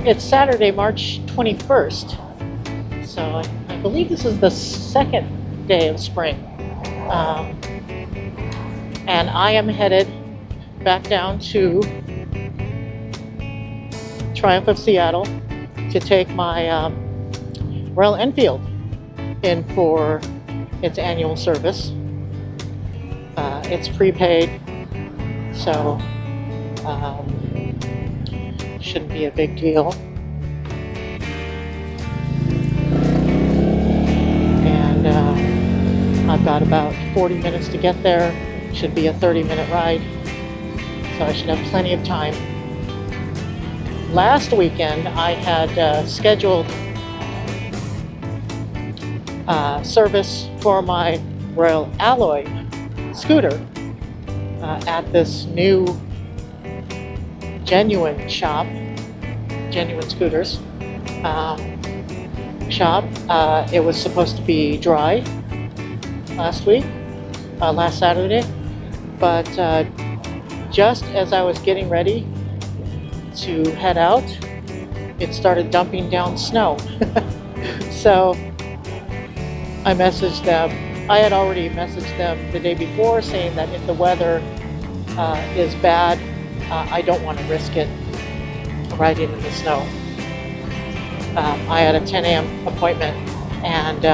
It's Saturday, March 21st. So I believe this is the second day of spring. And I am headed back down to Triumph of Seattle to take my Royal Enfield in for its annual service. It's prepaid, so shouldn't be a big deal. And I've got about 40 minutes to get there. Should be a 30-minute ride, so I should have plenty of time. Last weekend I had scheduled service for my Royal Alloy scooter at this new Genuine shop, Genuine Scooters shop. It was supposed to be dry last Saturday, but just as I was getting ready to head out, it started dumping down snow. So I messaged them. I had already messaged them the day before saying that if the weather is bad, I don't want to risk it riding in the snow. I had a 10 a.m. appointment, and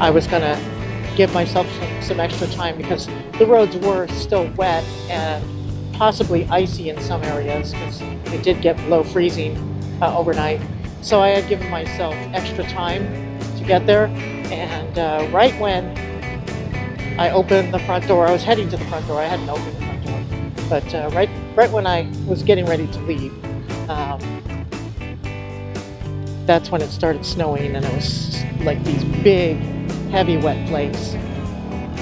I was going to give myself some extra time because the roads were still wet and possibly icy in some areas because it did get below freezing overnight. So I had given myself extra time to get there, and right when I opened the front door, I was heading to the front door. I hadn't opened the front door, but right when I was getting ready to leave, that's when it started snowing, and it was like these big, heavy, wet flakes.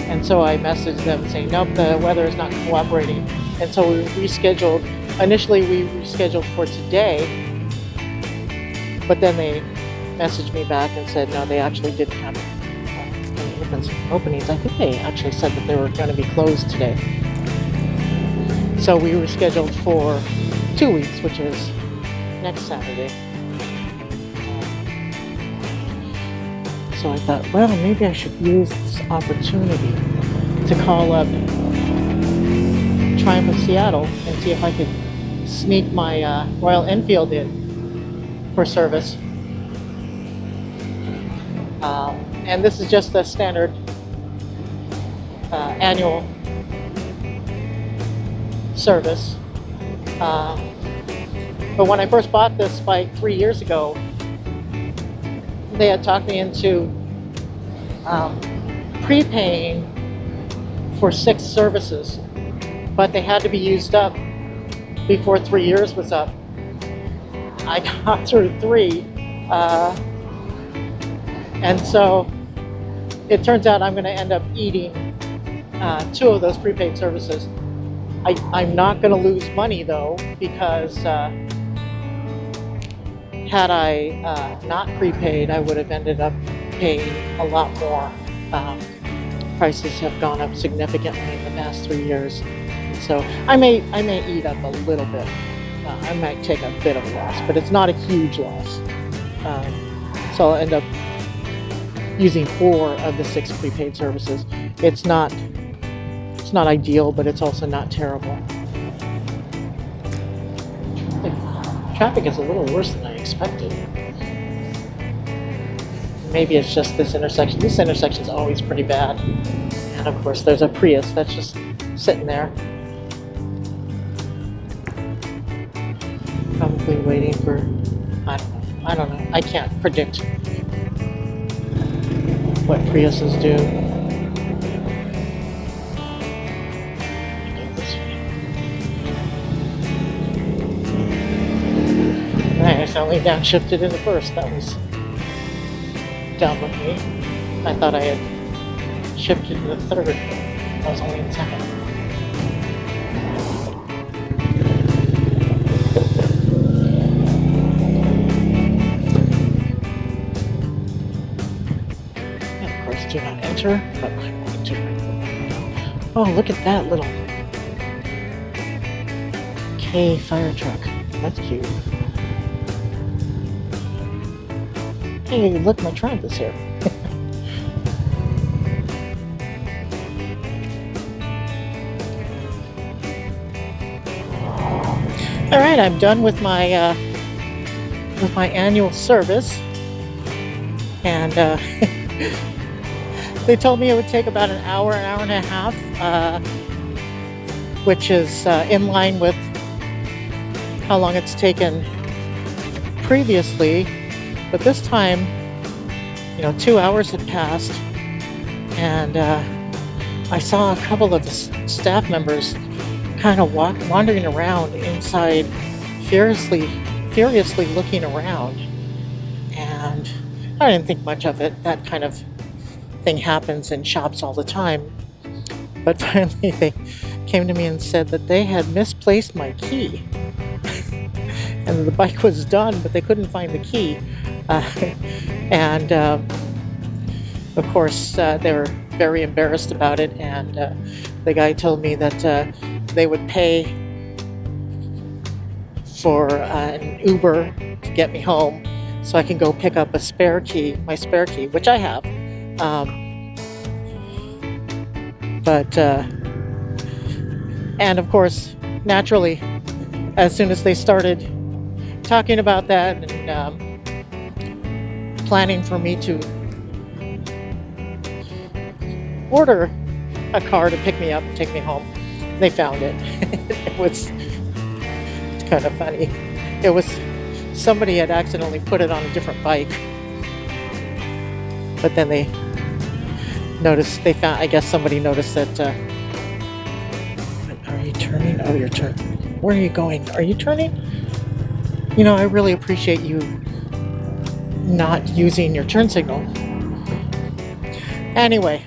And so I messaged them saying, nope, the weather is not cooperating. And so we rescheduled. Initially, we rescheduled for today, but then they messaged me back and said, no, they actually didn't have any openings. I think they actually said that they were going to be closed today. So we rescheduled for 2 weeks, which is next Saturday. So I thought, well, maybe I should use this opportunity to call up Triumph of Seattle and see if I could sneak my Royal Enfield in for service. And this is just the standard annual service. But when I first bought this bike 3 years ago, they had talked me into prepaying for 6 services, but they had to be used up before 3 years was up. I got through 3, and so it turns out I'm going to end up eating 2 of those prepaid services. I'm not going to lose money though, because had I not prepaid, I would have ended up paying a lot more. Prices have gone up significantly in the past 3 years, so I may eat up a little bit. I might take a bit of a loss, but it's not a huge loss. So I'll end up using 4 of the 6 prepaid services. It's not ideal, but it's also not terrible. Traffic is a little worse than I expected. Maybe it's just this intersection. This intersection is always pretty bad. And of course there's a Prius that's just sitting there. Probably waiting for, I don't know. I can't predict what Priuses do. I only downshifted in the first. That was down with me. I thought I had shifted to the third, but I was only in second. And of course, do not enter, but I'm going to. Oh, look at that little K fire truck. That's cute. Hey, look, my Triumph is here. All right, I'm done with my annual service, and they told me it would take about an hour and a half, which is in line with how long it's taken previously. But this time, 2 hours had passed, and I saw a couple of the staff members kind of wandering around inside, furiously looking around. And I didn't think much of it. That kind of thing happens in shops all the time. But finally they came to me and said that they had misplaced my key. And the bike was done, but they couldn't find the key. And of course, they were very embarrassed about it. And the guy told me that they would pay for an Uber to get me home so I can go pick up my spare key, which I have. And of course, naturally, as soon as they started talking about that and planning for me to order a car to pick me up and take me home, they found it. It's kind of funny. It was somebody had accidentally put it on a different bike, but then they noticed. I guess somebody noticed that. Are you turning? Oh, you're turning. Where are you going? Are you turning? I really appreciate you not using your turn signal. Anyway.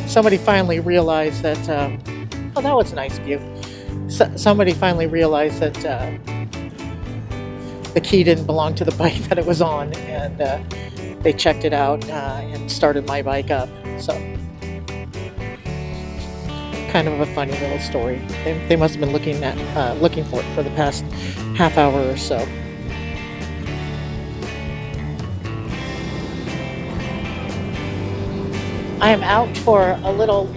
Somebody finally realized that, that was a nice view. Somebody finally realized that the key didn't belong to the bike that it was on, and they checked it out and started my bike up. So, kind of a funny little story. They must have been looking for it for the past half hour or so. I am out for a little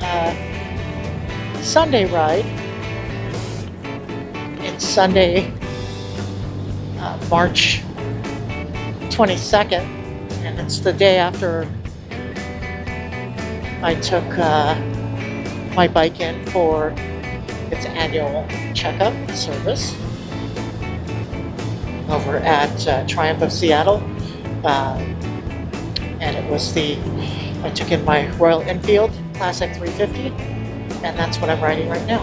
Sunday ride. It's Sunday, March 22nd, and it's the day after I took my bike in for its annual checkup service over at Triumph of Seattle. And it was I took in my Royal Enfield Classic 350, and that's what I'm riding right now.